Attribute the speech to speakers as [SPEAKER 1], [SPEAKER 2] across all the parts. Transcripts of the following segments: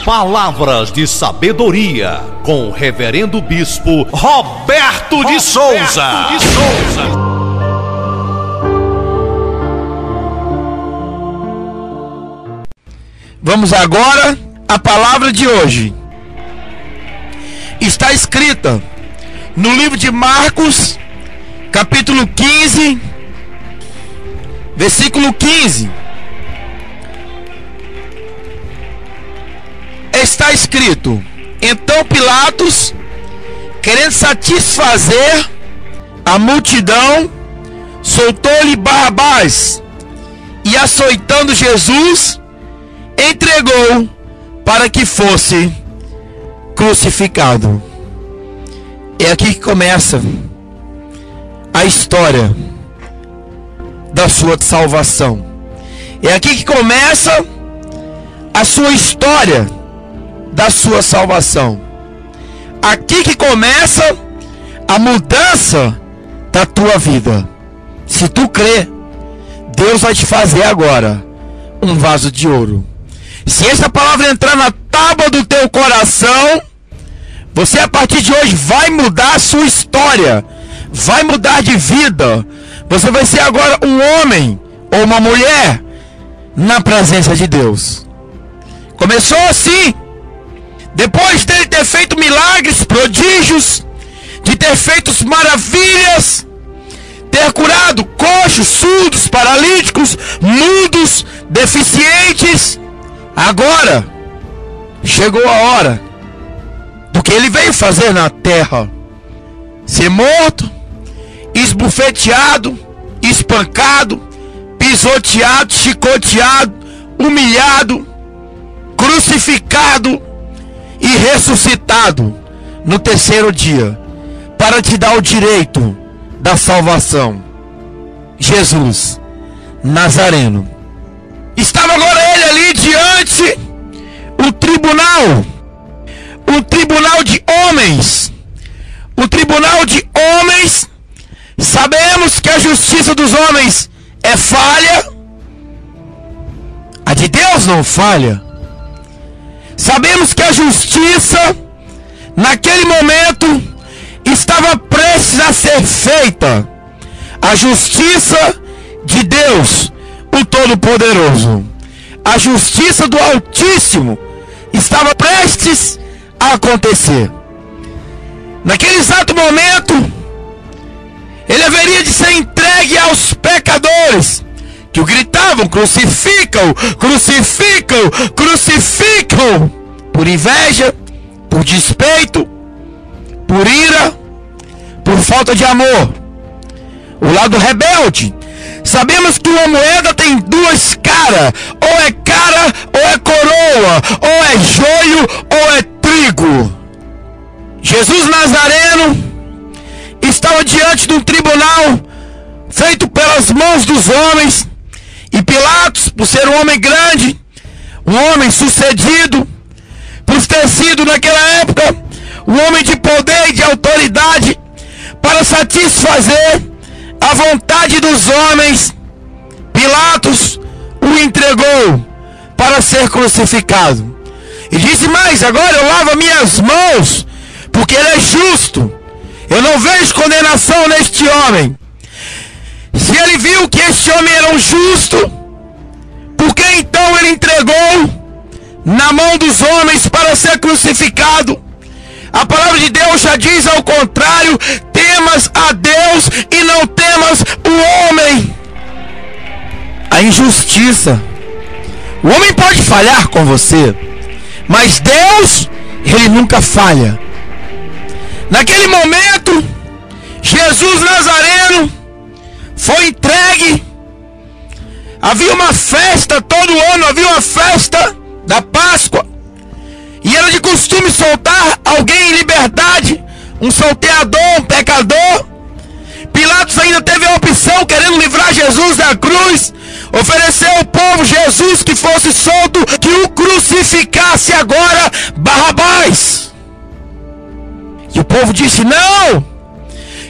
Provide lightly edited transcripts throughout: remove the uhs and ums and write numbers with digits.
[SPEAKER 1] Palavras de sabedoria com o reverendo bispo Roberto de Souza.
[SPEAKER 2] Vamos agora à palavra de hoje. Está escrita no livro de Marcos, capítulo 15, versículo 15. Está escrito: então Pilatos, querendo satisfazer a multidão, soltou-lhe Barrabás e, açoitando Jesus, entregou para que fosse crucificado. É aqui que começa a história da sua salvação. É aqui que começa a sua história da sua salvação. Aqui que começa a mudança da tua vida. Se tu crê, Deus vai te fazer agora um vaso de ouro. Se essa palavra entrar na tábua do teu coração, você a partir de hoje vai mudar a sua história, vai mudar de vida. Você vai ser agora um homem ou uma mulher na presença de Deus. Começou assim. Depois dele ter feito milagres, prodígios, de ter feito maravilhas, ter curado coxos, surdos, paralíticos, mudos, deficientes, agora chegou a hora do que ele veio fazer na terra: ser morto, esbofeteado, espancado, pisoteado, chicoteado, humilhado, crucificado e ressuscitado no terceiro dia, para te dar o direito da salvação. Jesus Nazareno. Estava agora ele ali diante o tribunal de homens. O tribunal de homens. Sabemos que a justiça dos homens é falha, a de Deus não falha. Sabemos que a justiça, naquele momento, estava prestes a ser feita. A justiça de Deus, o Todo-Poderoso. A justiça do Altíssimo estava prestes a acontecer. Naquele exato momento, ele haveria de ser entregue aos pecadores, que o gritavam: crucificam, crucificam, crucificam, por inveja, por despeito, por ira, por falta de amor. O lado rebelde. Sabemos que uma moeda tem duas caras: ou é cara ou é coroa, ou é joio ou é trigo. Jesus Nazareno estava diante de um tribunal feito pelas mãos dos homens. E Pilatos, por ser um homem grande, um homem sucedido, por ter sido naquela época um homem de poder e de autoridade, para satisfazer a vontade dos homens, Pilatos o entregou para ser crucificado. E disse: mas agora eu lavo minhas mãos, porque ele é justo. Eu não vejo condenação neste homem. Se ele viu que este homem era um justo, por que então ele entregou na mão dos homens para ser crucificado? A palavra de Deus já diz ao contrário: temas a Deus e não temas o homem. A injustiça. O homem pode falhar com você, mas Deus, ele nunca falha. Naquele momento, Jesus Nazareno foi entregue. Havia uma festa, todo ano havia uma festa da Páscoa, e era de costume soltar alguém em liberdade, um salteador, um pecador. Pilatos ainda teve a opção, querendo livrar Jesus da cruz, ofereceu ao povo Jesus que fosse solto, que o crucificasse agora Barrabás. E o povo disse: não,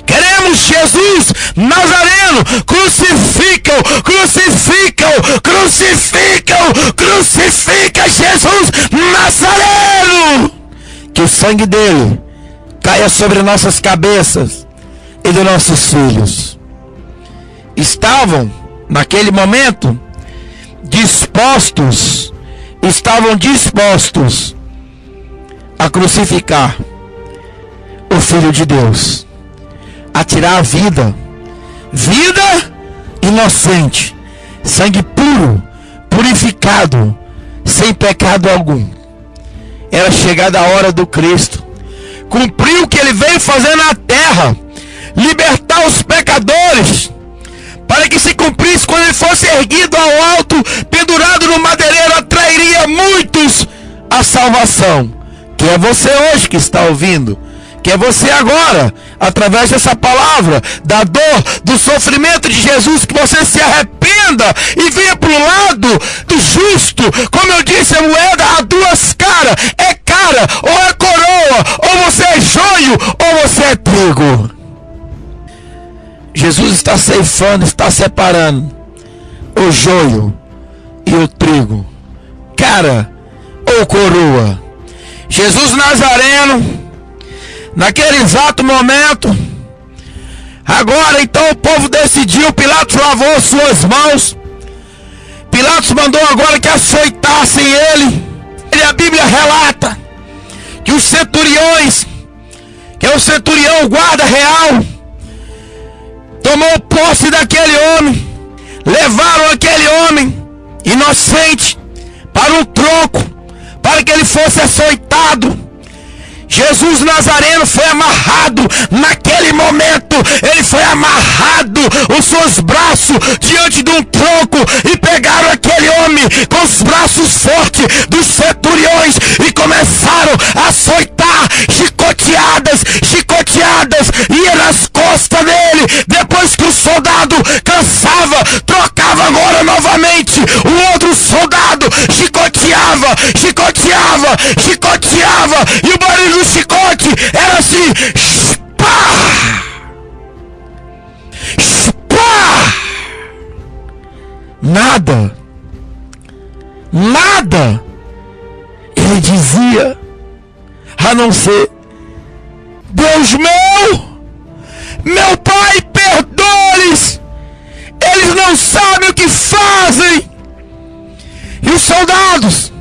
[SPEAKER 2] queremos Jesus Nazareno, crucificam, crucificam, crucificam, crucifica Jesus Nazareno. sangue dele caia sobre nossas cabeças e dos nossos filhos. Estavam, naquele momento, estavam dispostos a crucificar o Filho de Deus, a tirar a vida inocente, sangue puro, purificado, sem pecado algum. Era chegada a hora do Cristo cumprir o que ele veio fazer na terra, libertar os pecadores, para que se cumprisse quando ele fosse erguido ao alto, pendurado no madeireiro, atrairia muitos à salvação. Que é você hoje que está ouvindo, que é você agora, através dessa palavra, da dor, do sofrimento de Jesus, que você se arrependa e venha para o lado do justo. Como eu disse, a moeda há duas caras, é cara ou é coroa, ou você é joio ou você é trigo. Jesus está ceifando, está separando o joio e o trigo, cara ou coroa. Jesus Nazareno, naquele exato momento, agora então o povo decidiu, Pilatos lavou suas mãos, Pilatos mandou agora que açoitassem ele. E a Bíblia relata que os centuriões, que é o centurião, o guarda real, tomou posse daquele homem, levaram aquele homem inocente para um tronco, para que ele fosse açoitado. Jesus Nazareno foi amarrado naquele momento. Ele foi amarrado, os seus braços diante de um tronco, e pegaram aquele homem com os braços fortes dos centuriões e começaram a açoitar, chicoteadas, ia nas costas dele. Depois que o soldado cansava, trocava agora novamente, o outro soldado chicoteava, e o barulho do chicote era assim: pá, pá. Nada ele dizia, a não ser: Deus meu Pai, perdoa-lhes, eles não sabem o que fazem. E os soldados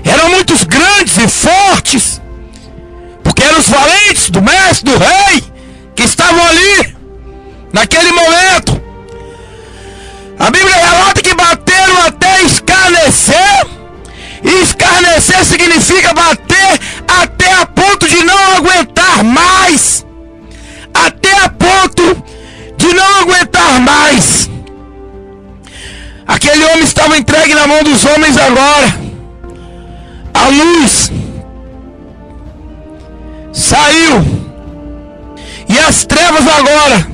[SPEAKER 2] eram muitos grandes e fortes, porque eram os valentes do mestre, do rei, que estavam ali naquele momento. A Bíblia relata que bateram até escarnecer, e escarnecer significa bater até a ponto de não aguentar mais, Aquele homem estava entregue na mão dos homens agora. A luz saiu, e as trevas agora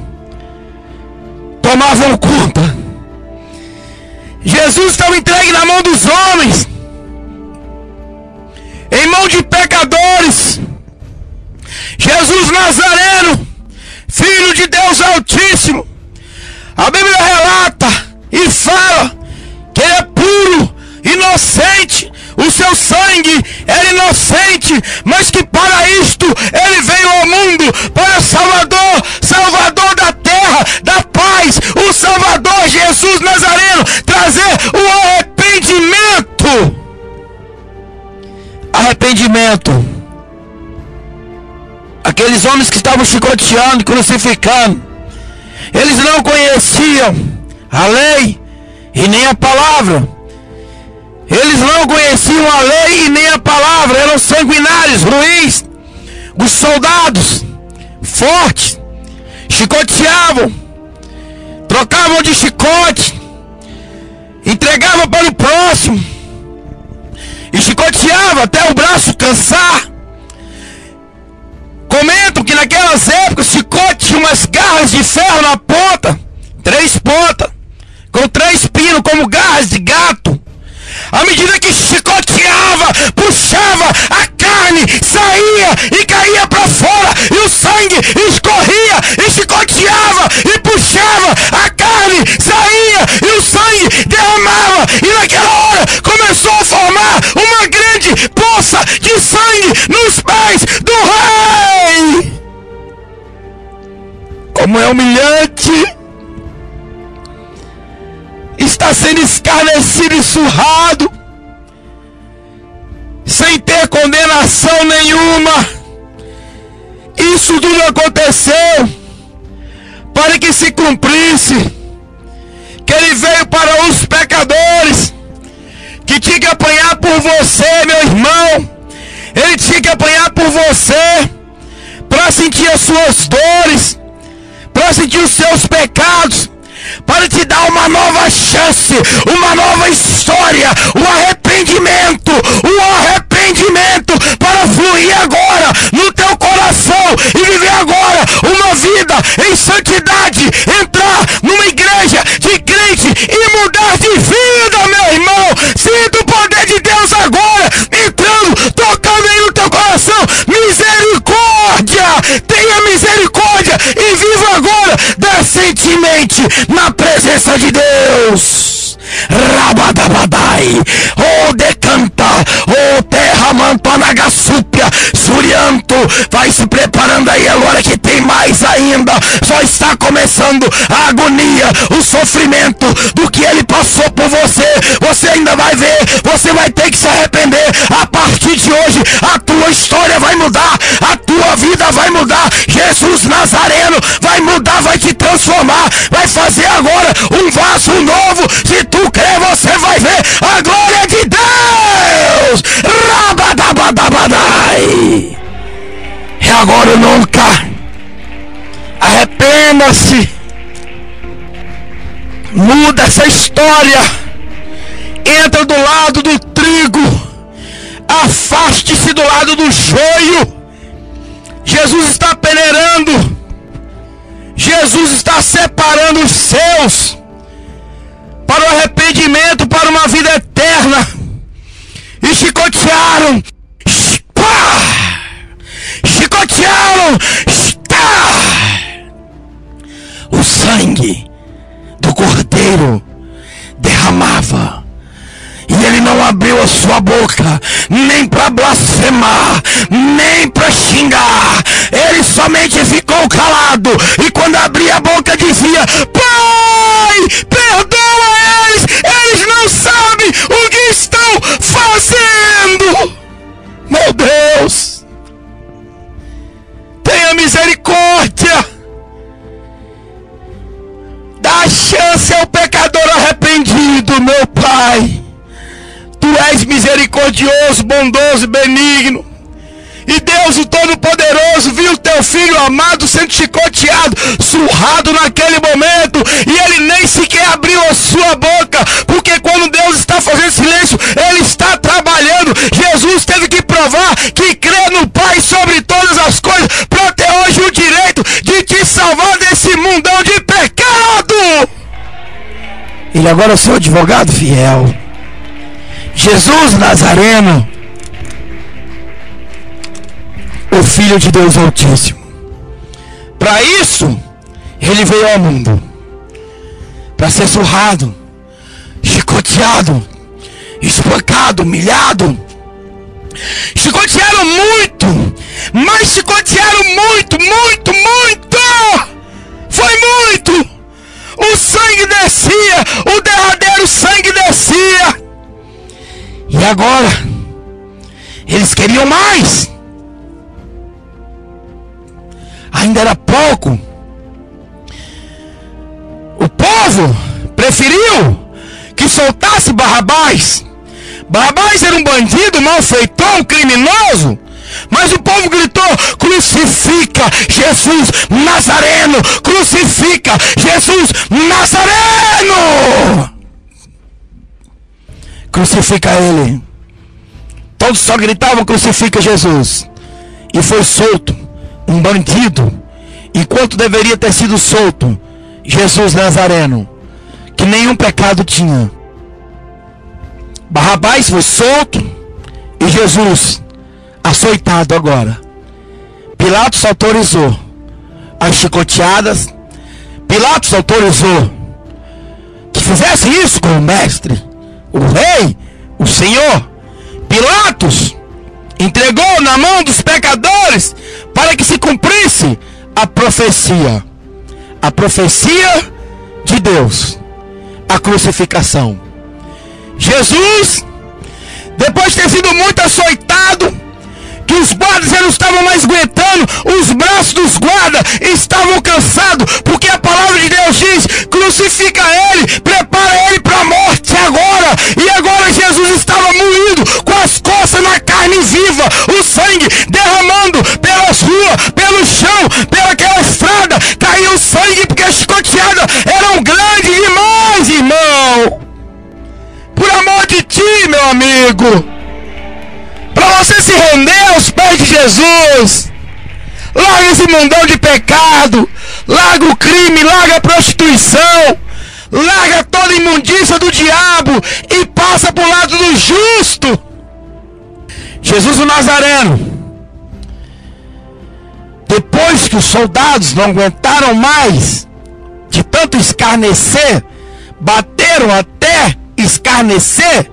[SPEAKER 2] tomavam conta. Jesus estava entregue na mão dos homens, em mão de pecadores. Jesus Nazareno, Filho de Deus Altíssimo, a Bíblia relata e fala que ele é puro, inocente. O seu sangue era inocente, mas que para isto ele veio ao mundo, para Salvador da terra, da paz, o Salvador Jesus Nazareno, trazer o arrependimento. Aqueles homens que estavam chicoteando, crucificando, eles não conheciam a lei e nem a palavra. Eles não conheciam a lei e nem a palavra. Eram sanguinários, ruins. Os soldados fortes chicoteavam, trocavam de chicote, entregavam para o próximo e chicoteavam até o braço cansar. Comentam que naquelas épocas o chicote tinha umas garras de ferro na ponta, 3 pontas, com 3 pinos, como garras de gato. À medida que chicoteava, puxava, a carne saía e caía para fora, e o sangue escorria, e chicoteava e puxava, a carne saía e o sangue derramava, e naquela hora começou a formar uma grande poça de sangue nos pés humilhante, está sendo escarnecido e surrado, sem ter condenação nenhuma. Isso tudo aconteceu para que se cumprisse que ele veio para os pecadores, que tinha que apanhar por você, meu irmão. Ele tinha que apanhar por você para sentir as suas dores, para sentir os seus pecados, para te dar uma nova chance, uma nova história, um arrependimento para fluir agora no teu coração e viver agora uma vida em santidade, entrar numa igreja de crente e mudar de vida, meu irmão. Sinta o poder de Deus agora entrando, tocando aí no teu coração. Misericórdia, tenha misericórdia e viva agora decentemente na presença de Deus. Rabadabadai, oh decanta, oh terra mantoanagasúpia, surianto, vai se preparando aí agora que tem mais ainda. Só está começando a agonia, o sofrimento do que ele passou por você. Você ainda vai ver, você vai ter que se arrepender. A partir de hoje a tua história vai mudar, a tua vida vai mudar. Jesus Nazareno vai mudar, vai te transformar, vai fazer agora um vaso novo. Se tu crer, você vai ver a glória de Deus. Rabadabadabadai. É agora ou nunca. Arrependa-se. Muda essa história. Entra do lado do trigo. Afaste-se do lado do joio. Jesus está peneirando. Jesus está separando os seus para o arrependimento, para uma vida eterna. E chicotearam. Chicotearam. O sangue do Cordeiro derramava. E ele não abriu a sua boca, nem para blasfemar, nem para xingar. Ele somente ficou calado. E quando abria a boca dizia: Pai, perdoa eles. Eles não sabem o que estão fazendo. Meu Deus, tenha misericórdia. Dá chance ao pecador arrependido, meu Pai. Tu és misericordioso, bondoso e benigno. E Deus, o Todo-Poderoso, viu o teu filho amado sendo chicoteado, surrado naquele momento, e ele nem sequer abriu a sua boca, porque quando Deus está fazendo silêncio, ele está trabalhando. Jesus teve que provar que crê no Pai sobre todas as coisas, para ter hoje o direito de te salvar desse mundão de pecado. Ele agora é o seu advogado fiel. Jesus Nazareno, o Filho de Deus Altíssimo. Para isso, ele veio ao mundo, para ser surrado, chicoteado, espancado, humilhado. Chicotearam muito, mas chicotearam muito. Foi muito. O sangue descia, o derradeiro sangue descia. E agora, eles queriam mais. Ainda era pouco. O povo preferiu que soltasse Barrabás. Barrabás era um bandido, malfeitor, um criminoso. Mas o povo gritou: crucifica Jesus Nazareno! Crucifica Jesus Nazareno! Crucifica ele. Todos só gritavam: crucifica Jesus. E foi solto um bandido, enquanto deveria ter sido solto Jesus Nazareno, que nenhum pecado tinha. Barrabás foi solto e Jesus açoitado agora. Pilatos autorizou as chicoteadas. Pilatos autorizou que fizesse isso com o mestre, o rei, o Senhor. Pilatos entregou na mão dos pecadores para que se cumprisse a profecia. a profecia de Deus, a crucificação. Jesus, depois de ter sido muito açoitado, que os guardas já não estavam mais aguentando, os braços dos guardas estavam cansados, porque a palavra de Deus diz: crucifica ele, prepara ele para a morte agora. E agora Jesus estava moído, com as costas na carne viva, o sangue derramando pelas ruas, pelo chão, pelaquela estrada, caiu o sangue, porque as chicoteadas eram grandes demais, irmão. Por amor de ti, meu amigo, para você se render aos pés de Jesus, larga esse mundão de pecado, larga o crime, larga a prostituição, larga toda a imundícia do diabo e passa para o lado do justo. Jesus o Nazareno, depois que os soldados não aguentaram mais de tanto escarnecer, bateram até escarnecer,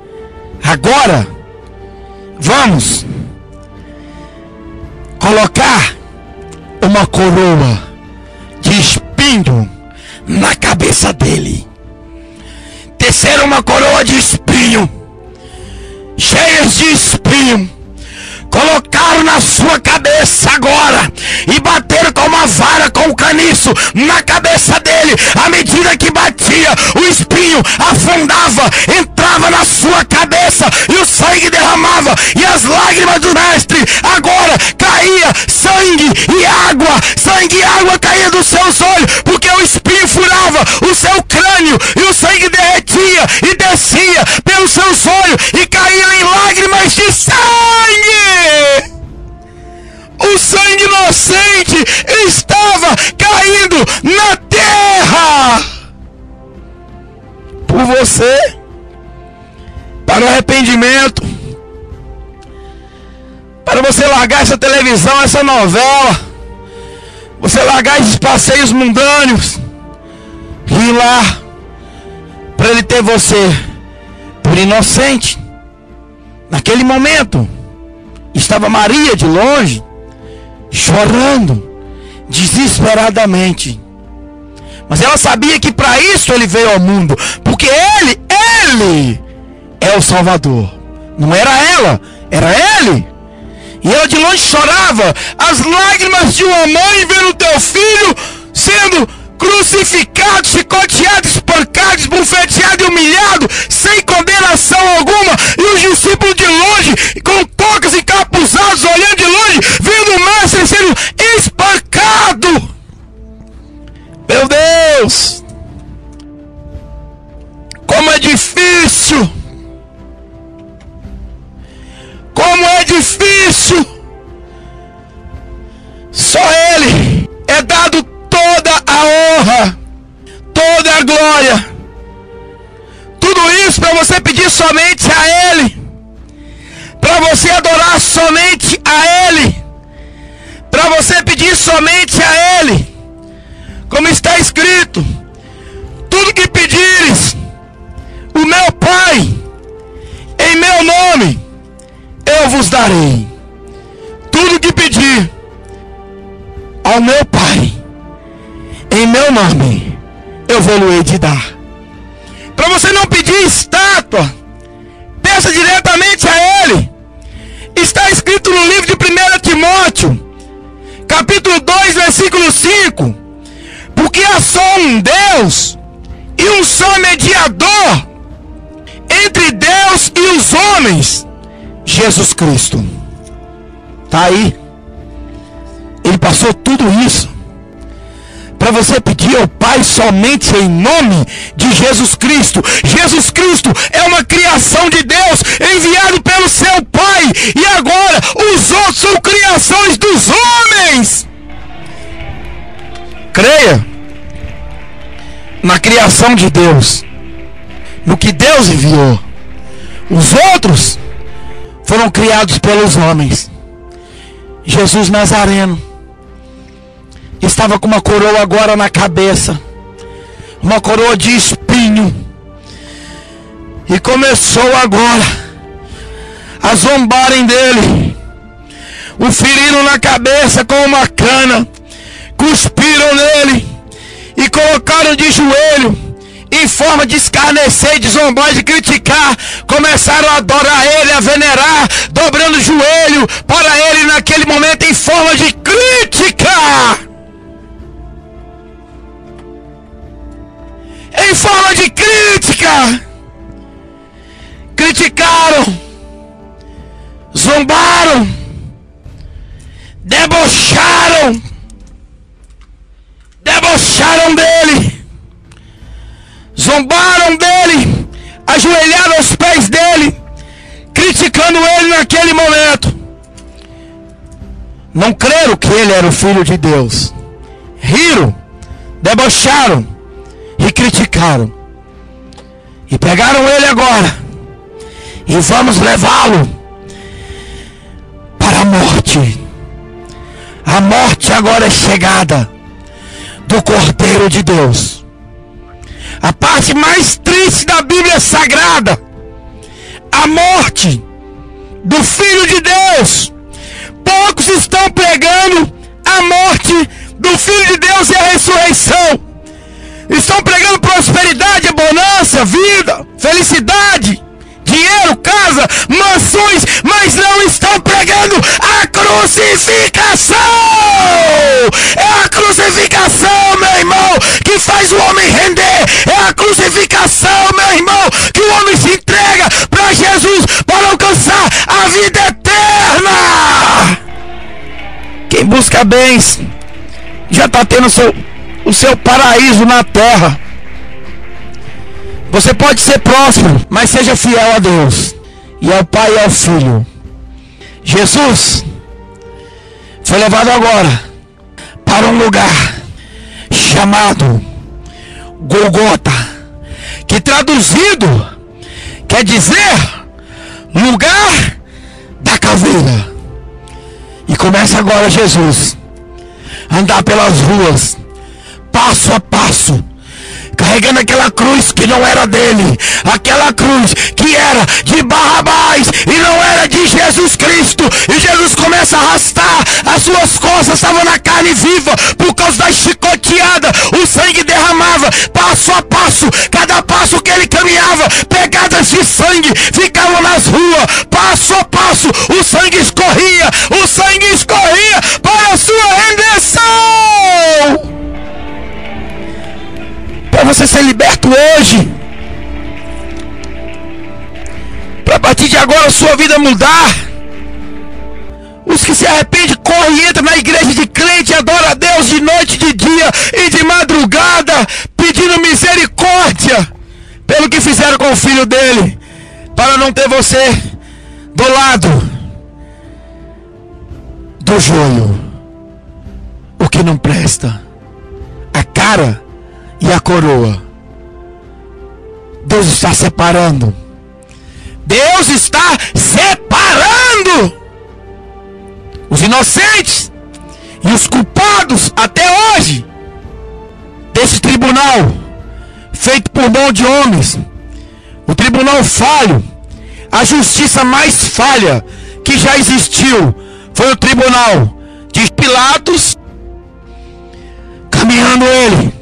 [SPEAKER 2] agora vamos colocar uma coroa de espinho na cabeça dele. Teceram uma coroa de espinho, cheias de espinho, colocaram na sua cabeça agora e bateram com uma vara, com um caniço na cabeça dele. À medida que batia, o espinho afundava, entrava na sua cabeça e o sangue derramava, e as lágrimas do mestre agora caía sangue e água caía dos seus olhos, porque o espinho furava o seu crânio e o sangue derretia e descia pelos seus olhos e caía em lágrimas de sangue. O sangue inocente estava caindo na terra por você, para o arrependimento, para você largar essa televisão, essa novela, você largar esses passeios mundâneos e ir lá para ele ter você por inocente. Naquele momento estava Maria de longe, chorando desesperadamente, mas ela sabia que para isso ele veio ao mundo, porque ele é o Salvador. Não era ela, era ele. E ela de longe chorava, as lágrimas de uma mãe vendo o teu filho sendo crucificado, chicoteado, espancado, esbofeteado e humilhado, sem condenação alguma, e os discípulos de longe, com tocas encapuzados, olhando de longe, vendo o mestre sendo espancado. Meu Deus, como é difícil, como é difícil. Só ele é dado toda a honra, toda a glória. Tudo isso para você pedir somente a ele, para você adorar somente a ele, para você pedir somente a ele. Como está escrito: tudo que pedires o meu Pai em meu nome, eu vos darei. Tudo que pedir ao meu Pai em meu nome, eu vou-lhe de dar. Para você não pedir estátua, peça diretamente a ele. Está escrito no livro de 1 Timóteo, capítulo 2, versículo 5: porque há só um Deus e um só mediador entre Deus e os homens, Jesus Cristo. Está aí. Ele passou tudo isso para você pedir ao Pai somente em nome de Jesus Cristo. Jesus Cristo é uma criação de Deus, enviado pelo seu Pai, e agora os outros são criações dos homens. Creia na criação de Deus, no que Deus enviou. Os outros foram criados pelos homens. Jesus Nazareno estava com uma coroa agora na cabeça, uma coroa de espinho, e começou agora a zombarem dele, o feriram na cabeça com uma cana, cuspiram nele e colocaram de joelho, em forma de escarnecer, de zombar, de criticar. Começaram a adorar ele, a venerar, dobrando o joelho para ele naquele momento, em forma de crítica. Em forma de crítica. Criticaram, zombaram, debocharam dele, zombaram dele, ajoelharam aos pés dele, criticando ele naquele momento. Não creram que ele era o Filho de Deus. Riram, debocharam e criticaram. E pegaram ele agora e vamos levá-lo para a morte. A morte agora é chegada do Cordeiro de Deus. A parte mais triste da Bíblia Sagrada, a morte do Filho de Deus. Poucos estão pregando a morte do Filho de Deus e a ressurreição. Estão pregando prosperidade, bonança, vida, felicidade, dinheiro, casa, mansões, mas não estão pregando a crucificação. É a crucificação, meu irmão, que faz o homem render. É a crucificação, meu irmão, que o homem se entrega para Jesus para alcançar a vida eterna. Quem busca bens já está tendo o seu paraíso na terra. Você pode ser próspero, mas seja fiel a Deus e ao Pai e ao Filho. Jesus foi levado agora para um lugar chamado Golgota, que traduzido quer dizer lugar da caveira. E começa agora Jesus a andar pelas ruas, passo a passo, carregando aquela cruz que não era dele, aquela cruz que era de Barrabás e não era de Jesus Cristo. E Jesus começa a arrastar as suas costas, estavam na carne viva por causa da chicoteada, o sangue derramava passo a passo. Cada passo que ele caminhava, pegadas de sangue ficavam nas ruas, passo a passo o sangue escorria para a sua redenção. Para você ser liberto hoje, para a partir de agora a sua vida mudar. Os que se arrependem correm e entram na igreja de crente, adoram a Deus de noite, de dia e de madrugada, pedindo misericórdia pelo que fizeram com o filho dele, para não ter você do lado do joio, o que não presta, a cara e a coroa. Deus está separando. Deus está separando os inocentes e os culpados até hoje desse tribunal feito por mão de homens. O tribunal falho, a justiça mais falha que já existiu foi o tribunal de Pilatos, caminhando ele,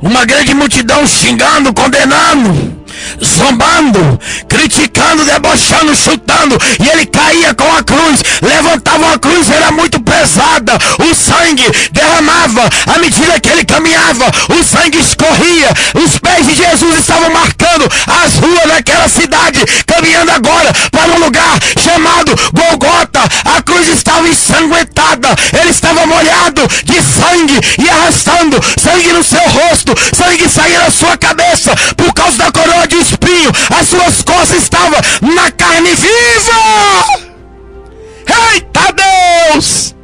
[SPEAKER 2] uma grande multidão xingando, condenando, zombando, criticando, debochando, chutando, e ele caía com a cruz, levantava a cruz, era muito pesada, o sangue derramava, à medida que ele caminhava, o sangue escorria, os pés de Jesus estavam marcando as ruas daquela cidade, caminhando agora para um lugar chamado Golgota. A cruz estava ensanguentada, ele estava molhado de sangue e arrastando sangue no seu rosto, sangue saía da sua cabeça por causa da coroa de espinho, as suas costas estavam na carne viva. Eita Deus,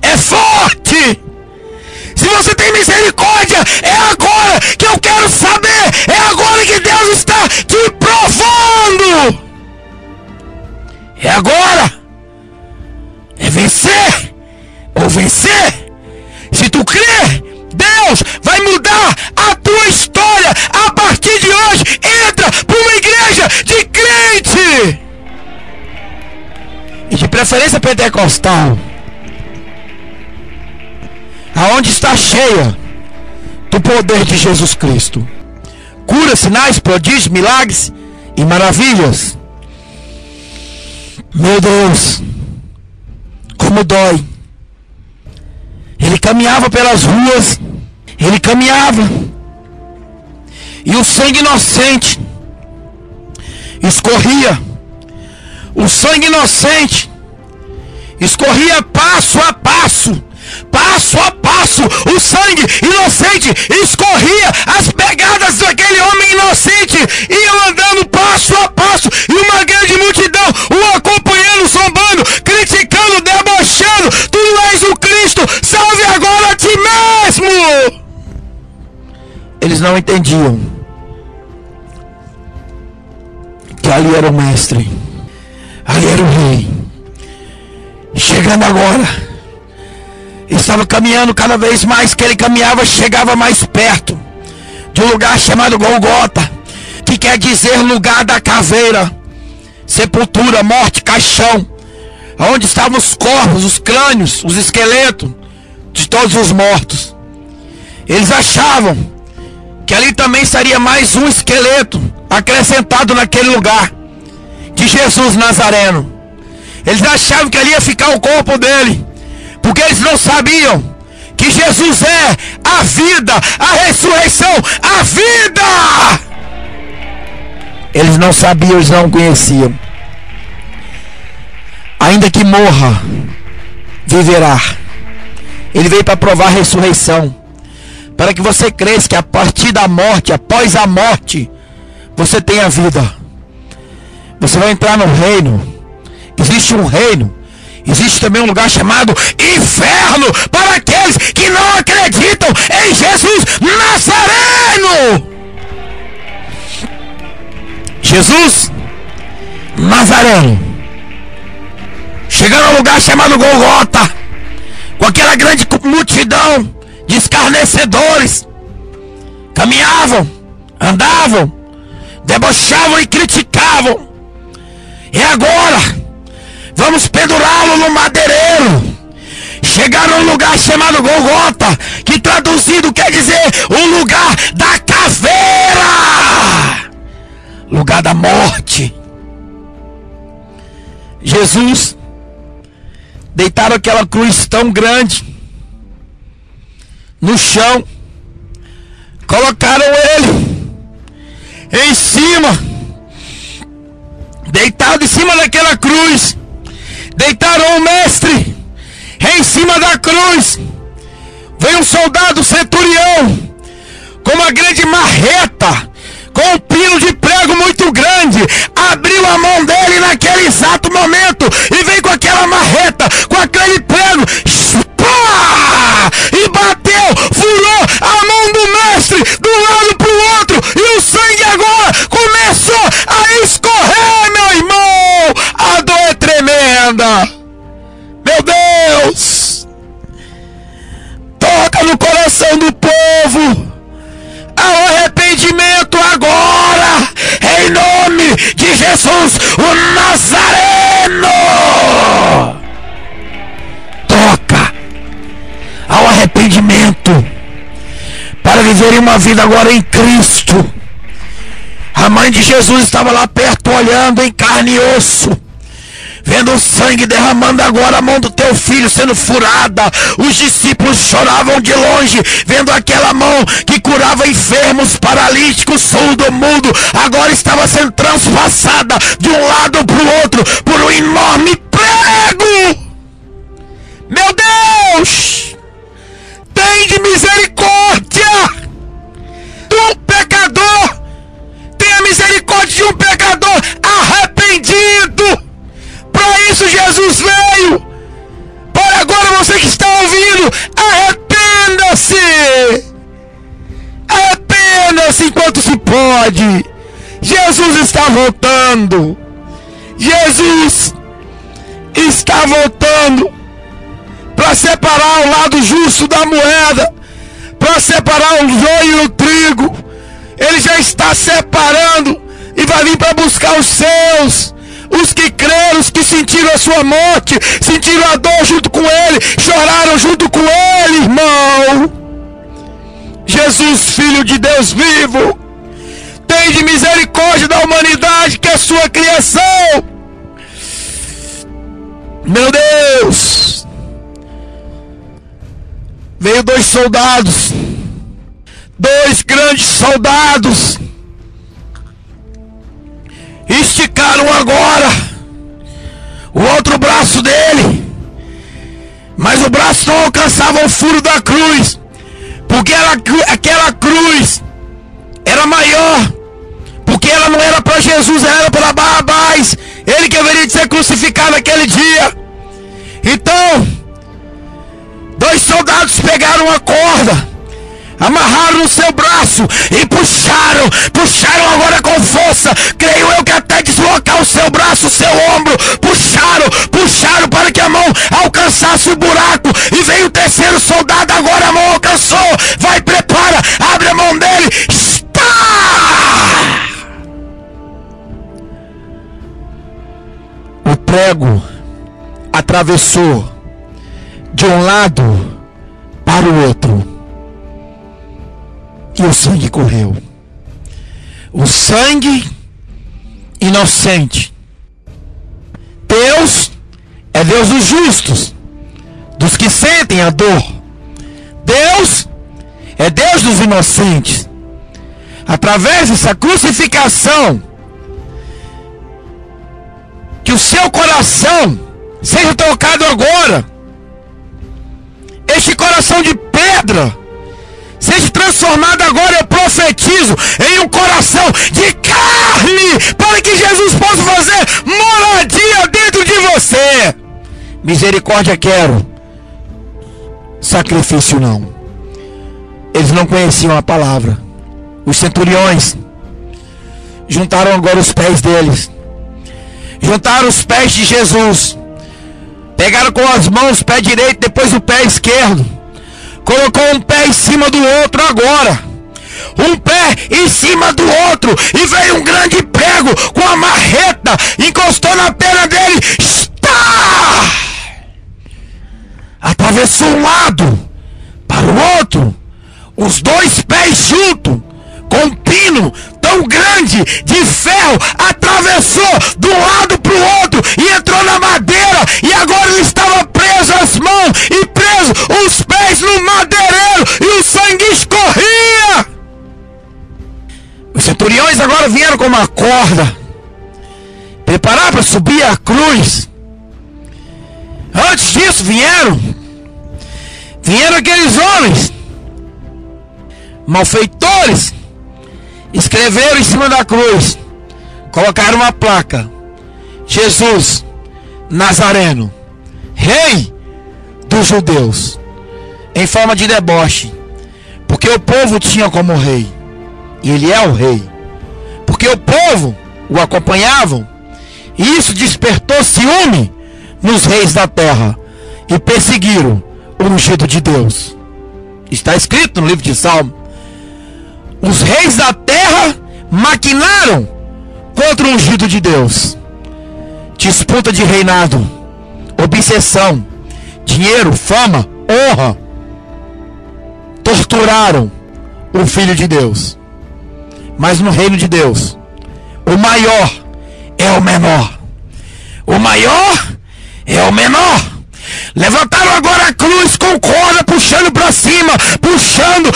[SPEAKER 2] é forte. Se você tem misericórdia, é agora que eu quero saber, é agora que Deus está te provando, é agora, é vencer ou vencer. Se tu crer, Deus vai mudar a tua história a partir de hoje. Entra para uma igreja de crente e de preferência pentecostal, aonde está cheia do poder de Jesus Cristo. Cura, sinais, prodígios, milagres e maravilhas. Meu Deus, como dói. Ele caminhava pelas ruas, ele caminhava, e o sangue inocente escorria. O sangue inocente escorria passo a passo. Passo a passo, o sangue inocente escorria. As pegadas daquele homem inocente iam andando passo a passo, e uma grande multidão o acompanhando, zombando, criticando, debochando. Tu és o Cristo, salve agora a ti mesmo. Eles não entendiam que ali era o mestre, ali era o rei, chegando agora. Estava caminhando cada vez mais que ele caminhava, chegava mais perto de um lugar chamado Golgota, que quer dizer lugar da caveira, sepultura, morte, caixão, onde estavam os corpos, os crânios, os esqueletos de todos os mortos. Eles achavam que ali também estaria mais um esqueleto acrescentado naquele lugar de Jesus Nazareno. Eles achavam que ali ia ficar o corpo dele, porque eles não sabiam que Jesus é a vida, a ressurreição, a vida. Eles não sabiam, eles não conheciam. Ainda que morra, viverá. Ele veio para provar a ressurreição, para que você cresça que a partir da morte, após a morte, você tenha vida. Você vai entrar no reino. Existe um reino. Existe também um lugar chamado inferno para aqueles que não acreditam em Jesus Nazareno. Jesus Nazareno, chegando a um lugar chamado Golgota, com aquela grande multidão de escarnecedores, caminhavam, andavam, debochavam e criticavam. E agora vamos pendurá-lo no madeireiro. Chegaram a um lugar chamado Golgota, que traduzido quer dizer o lugar da caveira, lugar da morte. Jesus, deitaram aquela cruz tão grande no chão, colocaram ele em cima, deitado em cima daquela cruz. Deitaram o mestre em cima da cruz. Veio um soldado centurião com uma grande marreta, com um pino de prego muito grande, abriu a mão dele naquele exato momento e veio com aquela marreta, com aquele prego, e bateu, furou a mão do mestre do lado para o outro, e o sangue agora começou a escorrer, meu irmão. A dor é tremenda. Meu Deus, toca no coração do povo ao arrependimento agora, em nome de Jesus o Nazareno. Toca ao arrependimento para viverem uma vida agora em Cristo. A mãe de Jesus estava lá perto, olhando em carne e osso, vendo o sangue derramando agora a mão do teu filho sendo furada. Os discípulos choravam de longe, vendo aquela mão que curava enfermos, paralíticos, surdo, mudo, agora estava sendo transpassada de um lado para o outro por um enorme prego. Meu Deus, tem de misericórdia de um pecador, tenha misericórdia de um pecador arrependido. Para isso Jesus veio. Para agora você que está ouvindo, arrependa-se. Arrependa-se enquanto se pode. Jesus está voltando. Jesus está voltando para separar o lado justo da moeda, para separar o joio e o trigo. Ele já está separando e vai vir para buscar os seus. Os que creram, os que sentiram a sua morte, sentiram a dor junto com ele, choraram junto com ele, irmão. Jesus, Filho de Deus vivo, tende misericórdia da humanidade que é sua criação. Meu Deus. Veio dois soldados, dois grandes soldados, esticaram agora o outro braço dele, mas o braço não alcançava o furo da cruz, porque aquela cruz era maior, porque ela não era para Jesus, ela era para Barrabás, ele que haveria de ser crucificado naquele dia. Então, dois soldados pegaram a corda, amarraram no seu braço e puxaram agora com força, creio eu que até deslocar o seu braço, o seu ombro, puxaram para que a mão alcançasse o buraco, e veio o terceiro soldado, agora a mão alcançou, vai, prepara, abre a mão dele, está! O prego atravessou de um lado para o outro, e o sangue correu. O sangue inocente. Deus é Deus dos justos, dos que sentem a dor. Deus é Deus dos inocentes. Através dessa crucificação, que o seu coração seja tocado agora, este coração de pedra seja transformado agora, eu profetizo, em um coração de carne, para que Jesus possa fazer moradia dentro de você. Misericórdia quero, sacrifício não. Eles não conheciam a palavra. Os centuriões juntaram agora os pés deles, juntaram os pés de Jesus, pegaram com as mãos o pé direito, depois o pé esquerdo, colocou um pé em cima do outro agora, um pé em cima do outro, e veio um grande prego com a marreta, encostou na perna dele, está! Atravessou um lado para o outro, os dois pés juntos, com um pino tão grande de ferro, atravessou de um lado para o outro e entrou na madeira, e agora ele estava preso as mãos e preso os pés no madeireiro, e o sangue escorria. Os centuriões agora vieram com uma corda, preparar para subir a cruz. Antes disso vieram aqueles homens malfeitores, escreveram em cima da cruz, colocaram uma placa: Jesus Nazareno, Rei dos Judeus, em forma de deboche, porque o povo tinha como rei, e ele é o rei, porque o povo o acompanhavam, e isso despertou ciúme nos reis da terra, e perseguiram o ungido de Deus. Está escrito no livro de Salmo. Os reis da terra maquinaram contra o ungido de Deus. Disputa de reinado, obsessão, dinheiro, fama, honra. Torturaram o Filho de Deus. Mas no reino de Deus, o maior é o menor. O maior é o menor. Levantaram agora a cruz com corda, puxando para cima, puxando,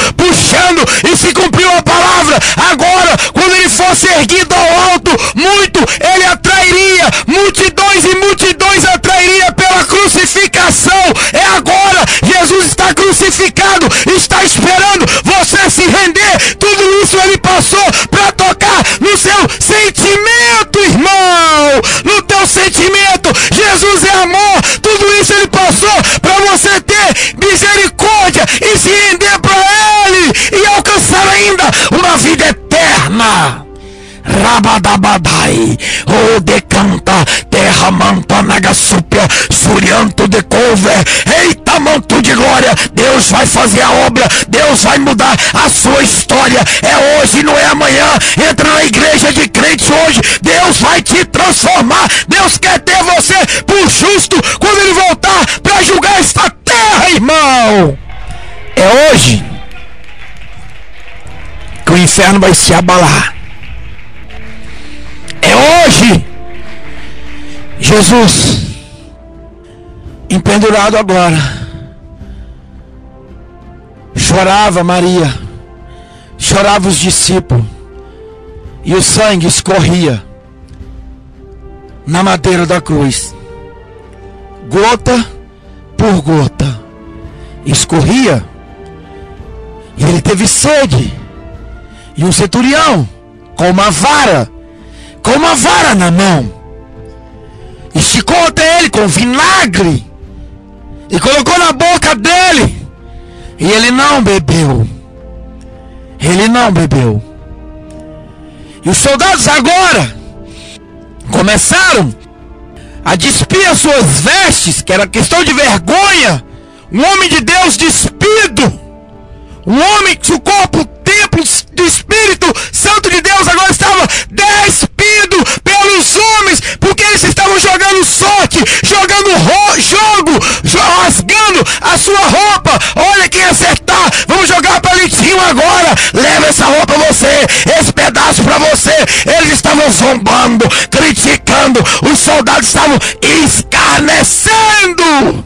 [SPEAKER 2] e se cumpriu a palavra. Agora, quando ele fosse erguido ao alto, muito ele atrairia multidões, e multidões atrairia pela crucificação. É agora, Jesus está crucificado, está esperando você se render. Tudo isso ele passou para tocar no seu sentimento, irmão, no teu sentimento. Jesus é amor, tudo isso ele passou para você ter misericórdia e se render para ele, e alcançar ainda uma vida eterna. Rabadabadai, o decanta, terra manta nagasúpia, surianto de cover, eita manto de glória. Deus vai fazer a obra, Deus vai mudar a sua história. É hoje, não é amanhã. Entra na igreja de crentes hoje, Deus vai te transformar. Deus quer ter você por justo quando ele voltar para julgar esta terra, irmão. É hoje. o inferno vai se abalar. É hoje. Jesus, empendurado agora, chorava Maria, chorava os discípulos, e o sangue escorria na madeira da cruz, gota por gota, escorria, e ele teve sede, e um centurião, com uma vara na mão, esticou até ele com vinagre, e colocou na boca dele, e ele não bebeu, e os soldados agora começaram a despir as suas vestes, que era questão de vergonha. Um homem de Deus despido, um homem cujo corpo, o templo do Espírito Santo de Deus agora estava despido pelos homens, porque eles estavam jogando sorte, jogando jogo, rasgando a sua roupa. Olha quem acertar, vamos jogar palitinho agora, leva essa roupa pra você, esse pedaço pra você. Eles estavam zombando, criticando, os soldados estavam escarnecendo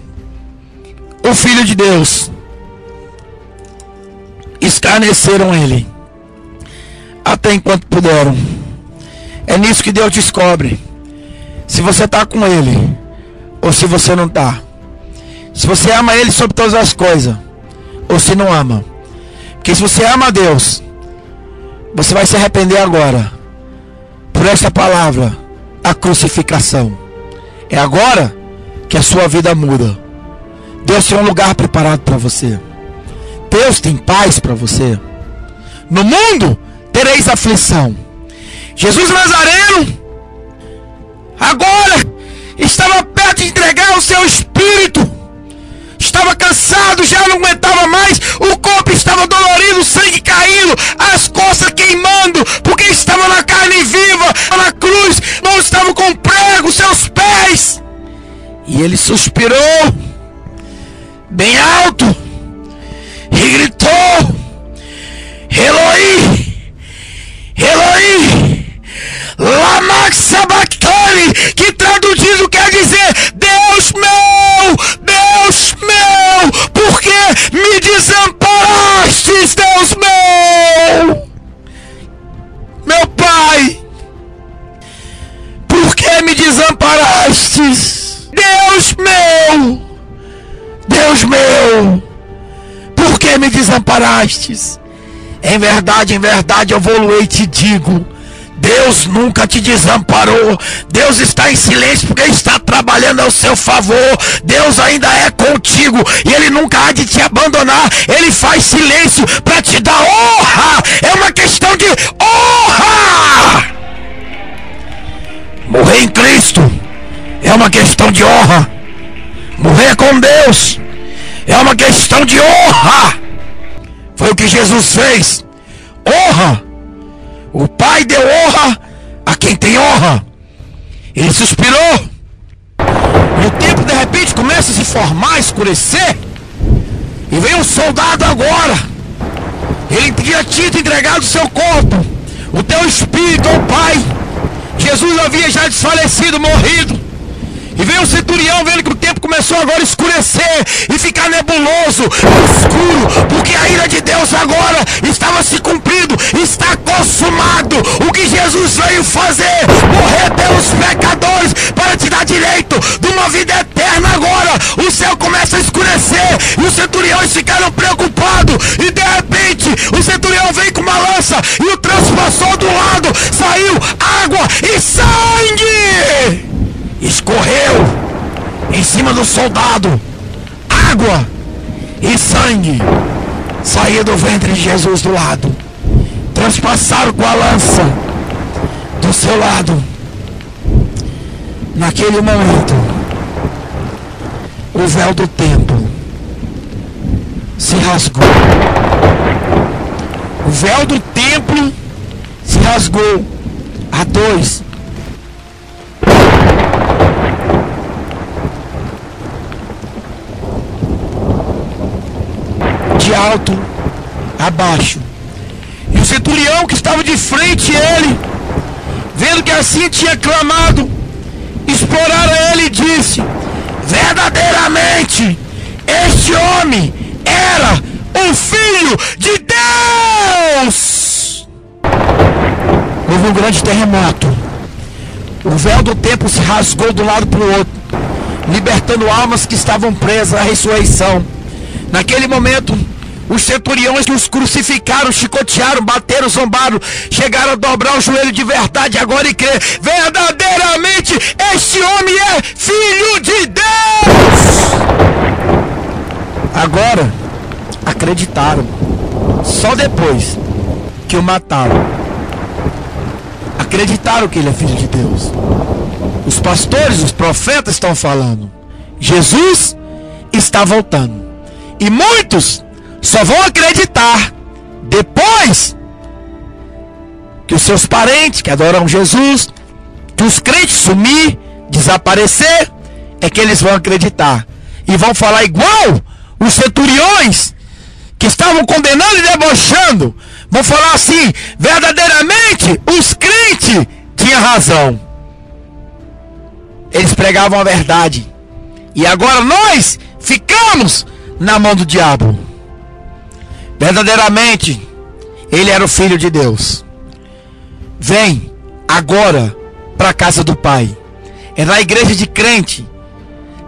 [SPEAKER 2] o Filho de Deus. Escarneceram ele até enquanto puderam. É nisso que Deus descobre se você está com ele ou se você não está, se você ama ele sobre todas as coisas ou se não ama. Porque se você ama a Deus, você vai se arrepender agora por esta palavra, a crucificação. É agora que a sua vida muda. Deus tem um lugar preparado para você. Deus tem paz para você. No mundo tereis aflição. Jesus Nazareno agora estava perto de entregar o seu espírito. Estava cansado, já não aguentava mais. O corpo estava dolorido, o sangue caindo, as costas queimando, porque estava na carne viva, na cruz. Não estava com prego, seus pés. E ele suspirou bem alto e gritou: Eloi, Eloi, lama sabachthani, que traduzido quer dizer: Deus meu, por que me desamparastes, Deus meu? Meu Pai, por que me desamparastes? Deus meu, por que me desamparastes? Em verdade, eu vou e te digo: Deus nunca te desamparou. Deus está em silêncio porque está trabalhando ao seu favor. Deus ainda é contigo e Ele nunca há de te abandonar. Ele faz silêncio para te dar honra. É uma questão de honra. Morrer em Cristo é uma questão de honra. Morrer com Deus é uma questão de honra. Foi o que Jesus fez. Honra. O Pai deu honra a quem tem honra. Ele suspirou. E o tempo de repente começa a se formar, a escurecer. E vem um soldado agora. Ele tinha tido entregado o seu corpo, o teu espírito ao Pai. Jesus havia já desfalecido, morrido. E veio o centurião vendo que o tempo começou agora a escurecer e ficar nebuloso, escuro, porque a ira de Deus agora estava se cumprindo, está consumado. O que Jesus veio fazer, morrer pelos pecadores, para te dar direito de uma vida eterna agora. O céu começa a escurecer e os centuriões ficaram preocupados. E de repente o centurião veio com uma lança e o transpassou do lado, saiu água e sangue. Escorreu em cima do soldado, água e sangue saía do ventre de Jesus do lado. Transpassaram com a lança do seu lado. Naquele momento, o véu do templo se rasgou. O véu do templo se rasgou a dois. De alto a baixo. E o centurião que estava de frente a ele, vendo que assim tinha clamado, exploraram ele e disse: verdadeiramente este homem era o Filho de Deus. Houve um grande terremoto. O véu do templo se rasgou de um lado para o outro, libertando almas que estavam presas à ressurreição. Naquele momento, os centuriões nos crucificaram, chicotearam, bateram, zombaram, chegaram a dobrar o joelho de verdade agora e crer: verdadeiramente este homem é Filho de Deus. Agora acreditaram, só depois que o mataram. Acreditaram que ele é Filho de Deus. Os pastores, os profetas estão falando: Jesus está voltando. E muitos só vão acreditar depois que os seus parentes que adoram Jesus, que os crentes sumir, desaparecer, é que eles vão acreditar. E vão falar igual os centuriões que estavam condenando e debochando. Vão falar assim: verdadeiramente os crentes tinham razão. Eles pregavam a verdade. E agora nós ficamos na mão do diabo. Verdadeiramente ele era o Filho de Deus. Vem agora para a casa do Pai. É na igreja de crente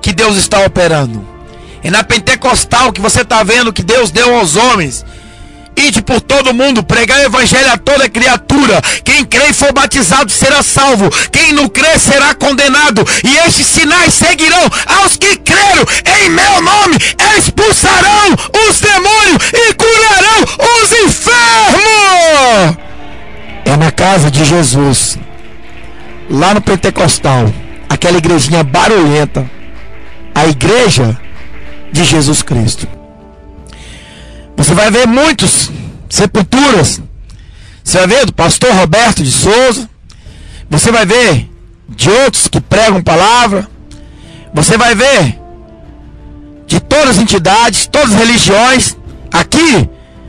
[SPEAKER 2] que Deus está operando. É na pentecostal que você está vendo que Deus deu aos homens: ide por todo mundo, pregar o evangelho a toda criatura. Quem crê e for batizado será salvo, quem não crê será condenado. E estes sinais seguirão aos que creram em meu nome: expulsarão os demônios e curarão os enfermos. É na casa de Jesus, lá no pentecostal, aquela igrejinha barulhenta, a igreja de Jesus Cristo. Você vai ver muitas sepulturas. Você vai ver do pastor Roberto de Souza. Você vai ver de outros que pregam palavra. Você vai ver de todas as entidades, todas as religiões. Aqui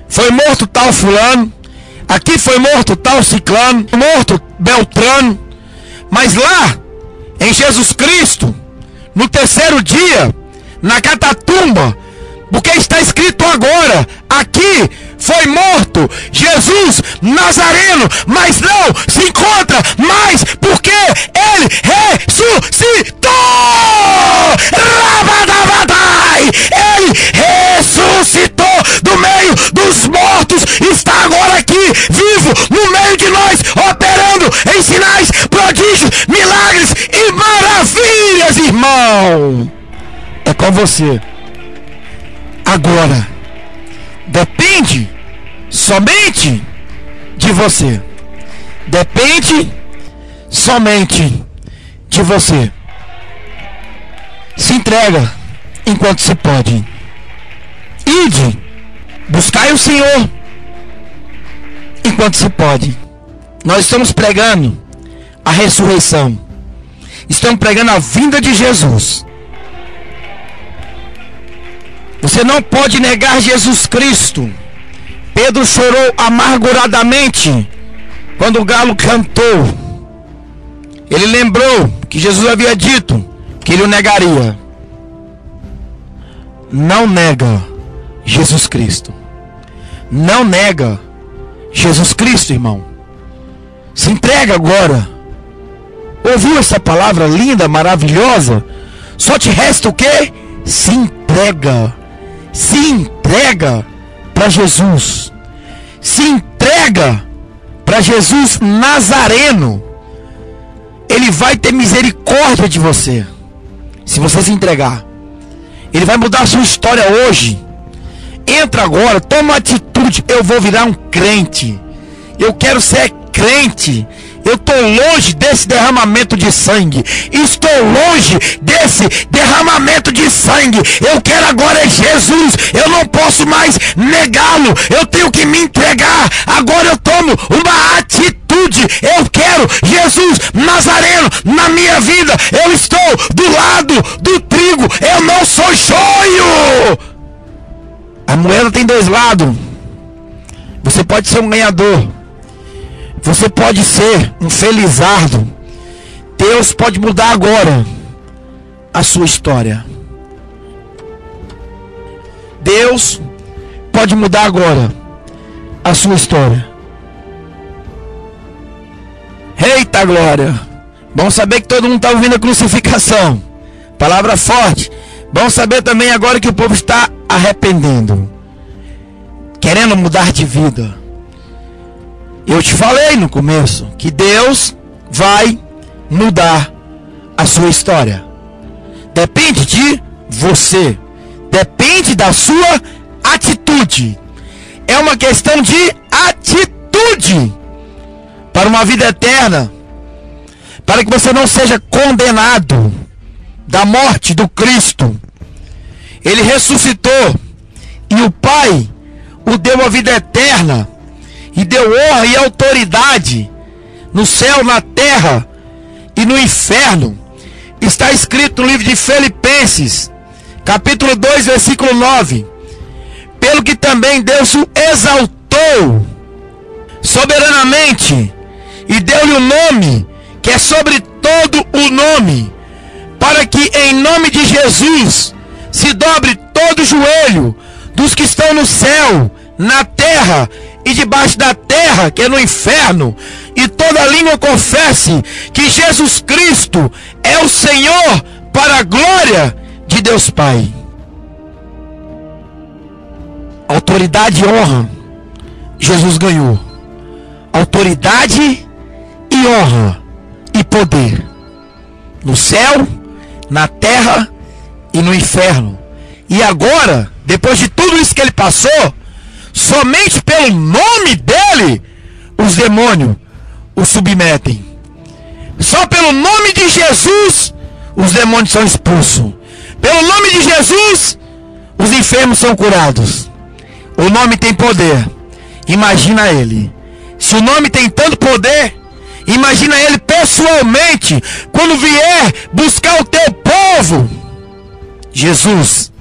[SPEAKER 2] foi morto tal fulano, aqui foi morto tal ciclano, morto Beltrano. Mas lá em Jesus Cristo, no terceiro dia, na catatumba, porque está escrito agora: aqui foi morto Jesus Nazareno, mas não se encontra mais, porque ele ressuscitou. Ele ressuscitou do meio dos mortos, está agora aqui vivo no meio de nós, operando em sinais, prodígios, milagres e maravilhas, irmão. É com você. Agora depende somente de você. Depende somente de você. Se entrega enquanto se pode. Ide, buscai o Senhor enquanto se pode. Nós estamos pregando a ressurreição. Estamos pregando a vinda de Jesus. Você não pode negar Jesus Cristo. Pedro chorou amarguradamente quando o galo cantou. Ele lembrou que Jesus havia dito que ele o negaria. Não nega Jesus Cristo. Não nega Jesus Cristo, irmão. Se entrega agora. Ouviu essa palavra linda, maravilhosa? Só te resta o quê? Se entrega. Se entrega para Jesus. Se entrega para Jesus Nazareno. Ele vai ter misericórdia de você, se você se entregar. Ele vai mudar a sua história hoje. Entra agora, toma atitude. Eu vou virar um crente. Eu quero ser crente. Eu estou longe desse derramamento de sangue. Estou longe desse derramamento de sangue. Eu quero agora é Jesus. Eu não posso mais negá-lo. Eu tenho que me entregar. Agora eu tomo uma atitude. Eu quero Jesus Nazareno na minha vida. Eu estou do lado do trigo. Eu não sou joio. A moeda tem dois lados. Você pode ser um ganhador. Você pode ser um felizardo. Deus pode mudar agora a sua história. Deus pode mudar agora a sua história. Eita glória! Bom saber que todo mundo está ouvindo a crucificação. Palavra forte. Bom saber também agora que o povo está arrependendo, querendo mudar de vida. Eu te falei no começo que Deus vai mudar a sua história. Depende de você. Depende da sua atitude. É uma questão de atitude para uma vida eterna, para que você não seja condenado da morte do Cristo. Ele ressuscitou e o Pai o deu a vida eterna e deu honra e autoridade no céu, na terra e no inferno. Está escrito no livro de Filipenses, capítulo 2, versículo 9. Pelo que também Deus o exaltou soberanamente e deu-lhe o nome que é sobre todo o nome, para que em nome de Jesus se dobre todo o joelho dos que estão no céu, na terra e debaixo da terra, que é no inferno, e toda língua confesse que Jesus Cristo é o Senhor, para a glória de Deus Pai. Autoridade e honra Jesus ganhou. Autoridade e honra e poder no céu, na terra e no inferno. E agora, depois de tudo isso que ele passou, somente pelo nome dele os demônios o submetem. Só pelo nome de Jesus os demônios são expulsos. Pelo nome de Jesus os enfermos são curados. O nome tem poder. Imagina ele. Se o nome tem tanto poder, imagina ele pessoalmente quando vier buscar o teu povo. Jesus,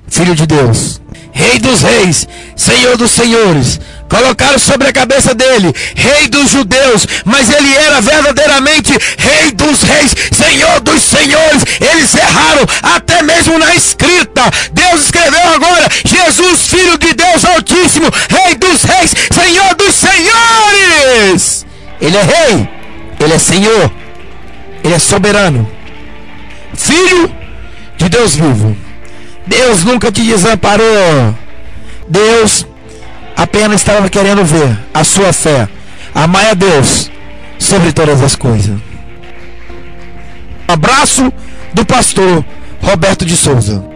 [SPEAKER 2] Filho de Deus, Rei dos reis, Senhor dos senhores, colocaram sobre a cabeça dele Rei dos judeus, mas ele era verdadeiramente Rei dos reis, Senhor dos senhores. Eles erraram até mesmo na escrita. Deus escreveu agora Jesus, Filho de Deus Altíssimo, Rei dos reis, Senhor dos senhores. Ele é rei, ele é Senhor, ele é soberano, Filho de Deus vivo. Deus nunca te desamparou. Deus apenas estava querendo ver a sua fé. Amai a Deus sobre todas as coisas. Um abraço do pastor Roberto de Souza.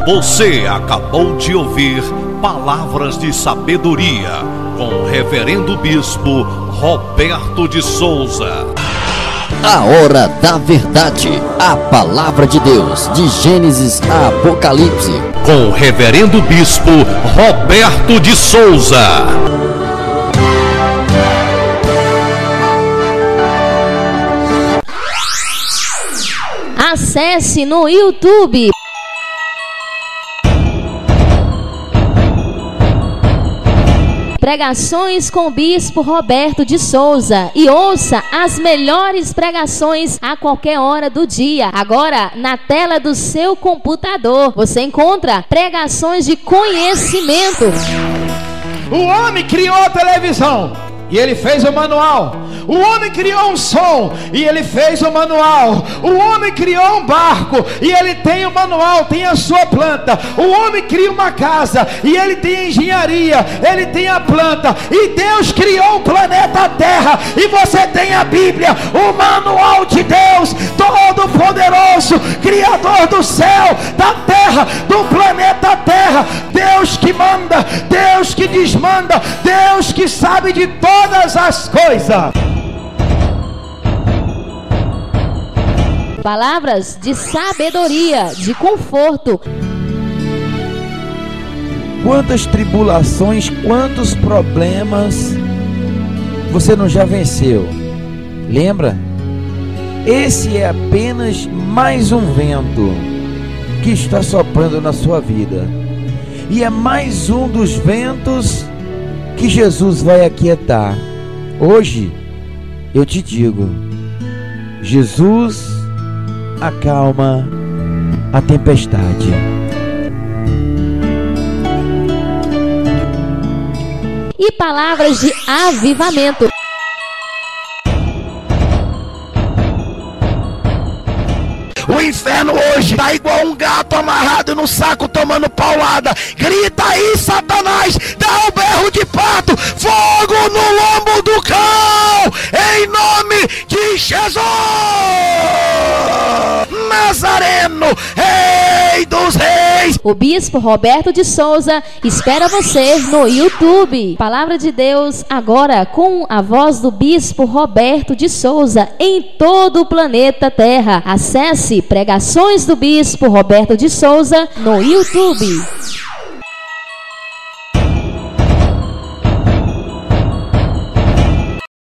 [SPEAKER 1] Você acabou de ouvir Palavras de Sabedoria com o Reverendo Bispo Roberto de Souza.
[SPEAKER 3] A hora da verdade, a palavra de Deus, de Gênesis a Apocalipse,
[SPEAKER 1] com o Reverendo Bispo Roberto de Souza.
[SPEAKER 4] Acesse no YouTube Pregações com o Bispo Roberto de Souza e ouça as melhores pregações a qualquer hora do dia. Agora, na tela do seu computador, você encontra pregações de conhecimento.
[SPEAKER 5] O homem criou a televisão e ele fez o manual. O homem criou um som e ele fez o manual. O homem criou um barco e ele tem o manual, tem a sua planta. O homem cria uma casa e ele tem a engenharia, ele tem a planta. E Deus criou o planeta Terra e você tem a Bíblia, o manual de Deus, Todo-Poderoso, Criador do céu, da terra, do planeta Terra. Deus que manda, Deus que desmanda, Deus que sabe de todas as coisas.
[SPEAKER 4] Palavras de sabedoria, de conforto.
[SPEAKER 2] Quantas tribulações, quantos problemas você não já venceu? Lembra? Esse é apenas mais um vento que está soprando na sua vida. E é mais um dos ventos que Jesus vai aquietar. Hoje, eu te digo, Jesus acalma a tempestade.
[SPEAKER 4] E palavras de avivamento.
[SPEAKER 2] O inferno hoje tá igual um gato amarrado no saco tomando paulada. Grita aí, Satanás, dá um berro de pato, fogo no lombo do cão, em nome de Jesus Nazareno, Rei dos Reis.
[SPEAKER 4] O bispo Roberto de Souza espera você no YouTube. Palavra de Deus agora com a voz do bispo Roberto de Souza em todo o planeta Terra. Acesse Pregações do Bispo Roberto de Souza no YouTube.